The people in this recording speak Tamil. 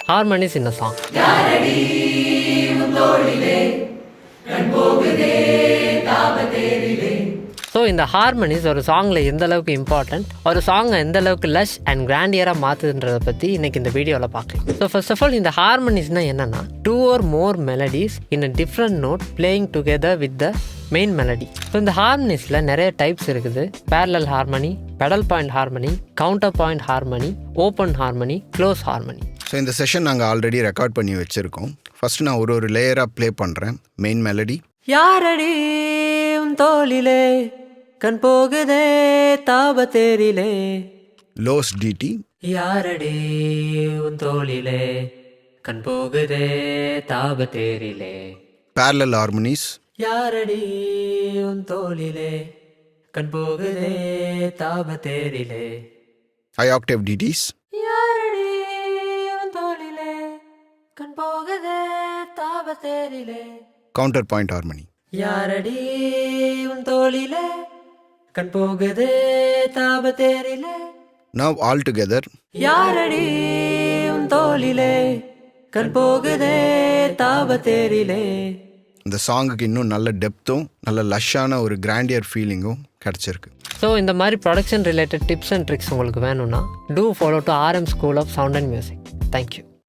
harmonies in a song. So இந்த ஹார்மனிஸ் ஒரு சாங்கில் எந்த அளவுக்கு இம்பார்ட்டன்ட், ஒரு சாங்கை எந்த அளவுக்கு லஷ் அண்ட் கிராண்டியராக மாற்றுன்றதை பற்றி இன்றைக்கி இந்த வீடியோவில் பார்க்கலாம். ஸோ ஃபர்ஸ்ட் ஆஃப் ஆல் இந்த ஹார்மனிஸ்னால் என்னென்னா 2 or more melodies in a different note playing together with the main melody. So இந்த ஹார்மனிஸில் நிறைய டைப்ஸ் இருக்குது. Parallel harmony, pedal point harmony, counter point harmony, open harmony, close harmony. So இந்த செஷன் நாங்கள் ஆல்ரெடி ரெக்கார்ட் பண்ணி வச்சுருக்கோம். ஃபஸ்ட்டு நான் ஒரு லேயராக ப்ளே பண்ணுறேன். Main melody. யாரடி உன் தோளிலே கண் போகுதே தாபத்தேரிலே. Lows DD. யாரடி உன் தோளிலே கண் போகுதே தாபத்தேரிலே. Parallel harmonies. யாரடி உன் தோளிலே கண் போகுதே தாபத்தேரிலே. High Octave டிடிஸ். யாரடி உன் தோளிலே கண் போகுதே தாபத்தேரிலே. Counter point harmony. யாரடி உன் தோளிலே கண் போகுதே தாபத்தேரிலே. Now all together. யாரடி உன் தோளிலே கண் போகுதே தாபத்தேரிலே. இந்த சாங்குக்கு இன்னும் நல்ல டெப்த்தும் நல்ல லஷ்ஷான ஒரு கிராண்டியர் ஃபீலிங்கும் கிடச்சிருக்கு. ஸோ இந்த மாதிரி production related tips and tricks உங்களுக்கு வேணும்னா do follow to RM School of Sound and Music. Thank you.